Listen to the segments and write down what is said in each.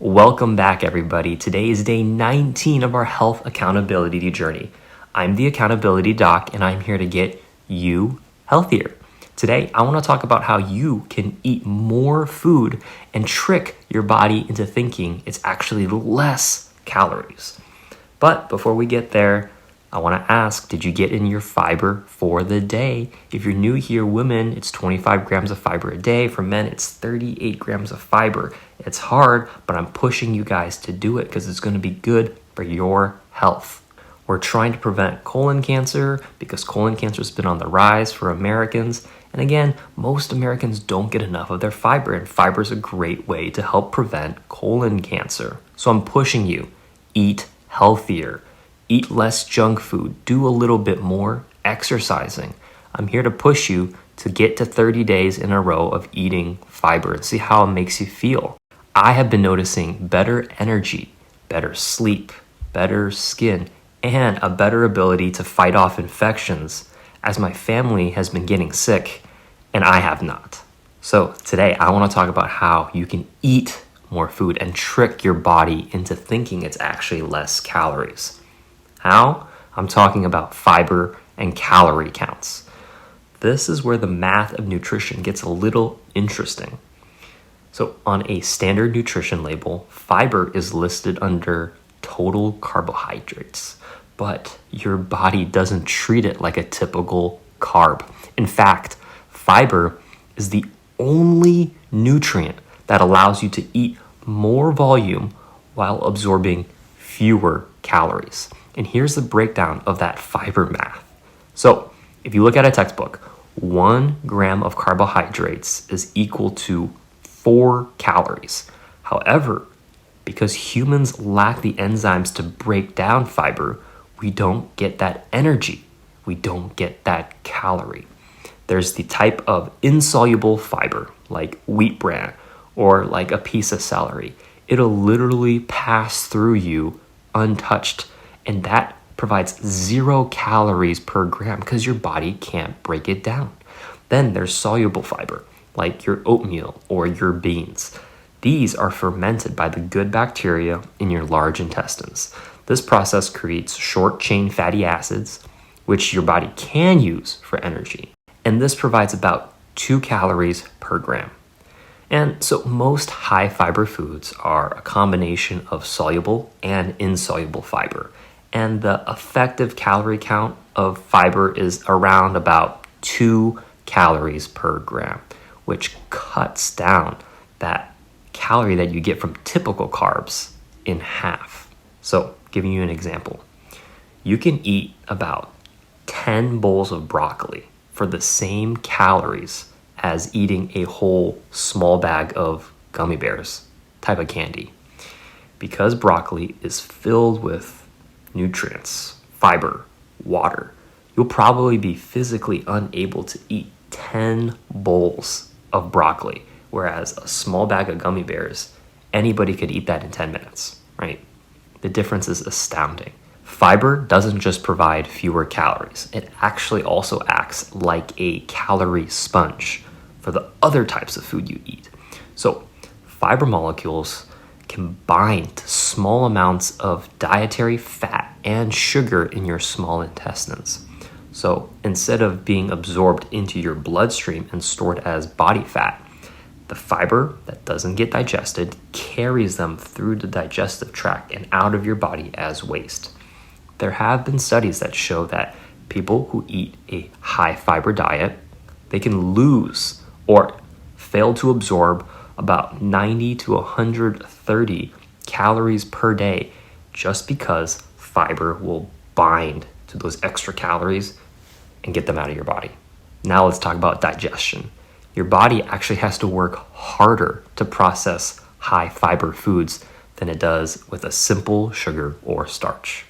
Welcome back, everybody. Today is day 19 of our health accountability journey. I'm the accountability doc, and I'm here to get you healthier. Today, I want to talk about how you can eat more food and trick your body into thinking it's actually less calories. But before we get there, I want to ask, did you get in your fiber for the day? If you're new here, women, it's 25 grams of fiber a day. For men, it's 38 grams of fiber. It's hard, but I'm pushing you guys to do it because it's going to be good for your health. We're trying to prevent colon cancer because colon cancer has been on the rise for Americans. And again, most Americans don't get enough of their fiber, and fiber is a great way to help prevent colon cancer. So I'm pushing you, eat healthier. Eat less junk food, do a little bit more exercising. I'm here to push you to get to 30 days in a row of eating fiber and see how it makes you feel. I have been noticing better energy, better sleep, better skin, and a better ability to fight off infections as my family has been getting sick and I have not. So today I want to talk about how you can eat more food and trick your body into thinking it's actually less calories. How? I'm talking about fiber and calorie counts. This is where the math of nutrition gets a little interesting. So on a standard nutrition label, fiber is listed under total carbohydrates, but your body doesn't treat it like a typical carb. In fact, fiber is the only nutrient that allows you to eat more volume while absorbing fewer calories. And here's the breakdown of that fiber math. So if you look at a textbook, 1 gram of carbohydrates is equal to 4 calories. However, because humans lack the enzymes to break down fiber, we don't get that energy. We don't get that calorie. There's the type of insoluble fiber, like wheat bran or like a piece of celery. It'll literally pass through you untouched. And that provides 0 calories per gram because your body can't break it down. Then there's soluble fiber, like your oatmeal or your beans. These are fermented by the good bacteria in your large intestines. This process creates short-chain fatty acids, which your body can use for energy. And this provides about 2 calories per gram. And so most high fiber foods are a combination of soluble and insoluble fiber. And the effective calorie count of fiber is around about 2 calories per gram, which cuts down that calorie that you get from typical carbs in half. So, giving you an example, you can eat about 10 bowls of broccoli for the same calories as eating a whole small bag of gummy bears type of candy. Because broccoli is filled with nutrients, fiber, water, you'll probably be physically unable to eat 10 bowls of broccoli, whereas a small bag of gummy bears, anybody could eat that in 10 minutes, right? The difference is astounding. Fiber doesn't just provide fewer calories, it actually also acts like a calorie sponge for the other types of food you eat. So fiber molecules can bind to small amounts of dietary fat and sugar in your small intestines. So instead of being absorbed into your bloodstream and stored as body fat, the fiber that doesn't get digested carries them through the digestive tract and out of your body as waste. There have been studies that show that people who eat a high fiber diet, they can lose or fail to absorb about 90 to 130 calories per day just because fiber will bind to those extra calories and get them out of your body. Now let's talk about digestion. Your body actually has to work harder to process high fiber foods than it does with a simple sugar or starch.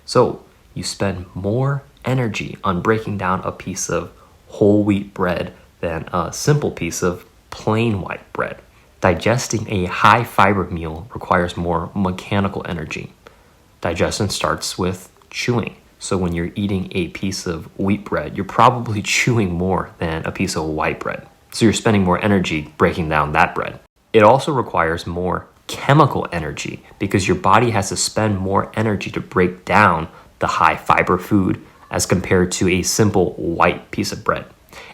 So you spend more energy on breaking down a piece of whole wheat bread than a simple piece of plain white bread. Digesting a high fiber meal requires more mechanical energy. Digestion starts with chewing. So when you're eating a piece of wheat bread, you're probably chewing more than a piece of white bread. So you're spending more energy breaking down that bread. It also requires more chemical energy because your body has to spend more energy to break down the high fiber food as compared to a simple white piece of bread.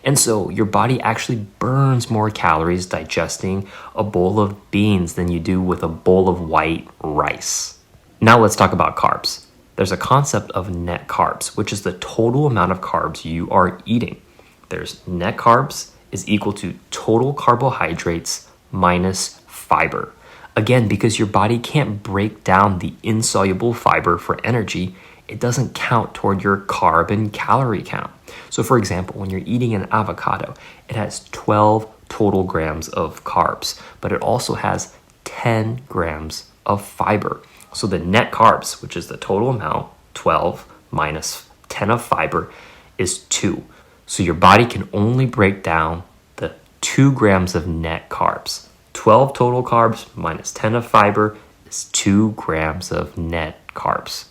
And so your body actually burns more calories digesting a bowl of beans than you do with a bowl of white rice. Now let's talk about carbs. There's a concept of net carbs, which is the total amount of carbs you are eating. There's net carbs is equal to total carbohydrates minus fiber. Again, because your body can't break down the insoluble fiber for energy, it doesn't count toward your carb and calorie count. So for example, when you're eating an avocado, it has 12 total grams of carbs, but it also has 10 grams of fiber. So the net carbs, which is the total amount, 12 minus 10 of fiber, is 2. So your body can only break down the 2 grams of net carbs. 12 total carbs minus 10 of fiber is 2 grams of net carbs.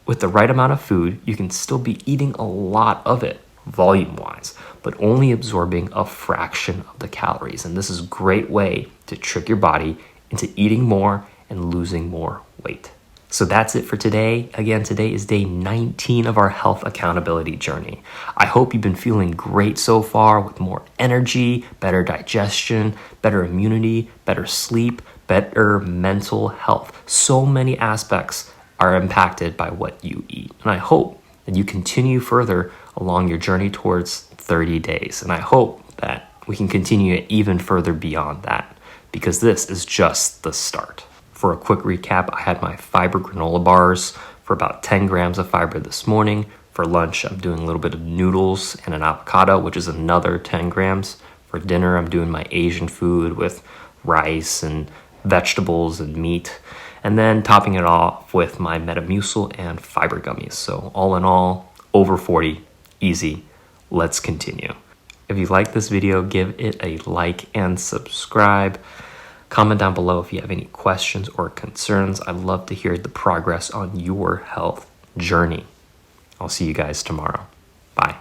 With the right amount of food, you can still be eating a lot of it, volume-wise, but only absorbing a fraction of the calories. And this is a great way to trick your body into eating more and losing more weight. So that's it for today. Again, today is day 19 of our health accountability journey. I hope you've been feeling great so far with more energy, better digestion, better immunity, better sleep, better mental health. So many aspects are impacted by what you eat. And I hope that you continue further along your journey towards 30 days. And I hope that we can continue even further beyond that, because this is just the start. For a quick recap, I had my fiber granola bars for about 10 grams of fiber this morning. For lunch, I'm doing a little bit of noodles and an avocado, which is another 10 grams. For dinner, I'm doing my Asian food with rice and vegetables and meat. And then topping it off with my Metamucil and fiber gummies. So all in all, over 40, easy. Let's continue. If you like this video, give it a like and subscribe. Comment down below if you have any questions or concerns. I'd love to hear the progress on your health journey. I'll see you guys tomorrow. Bye.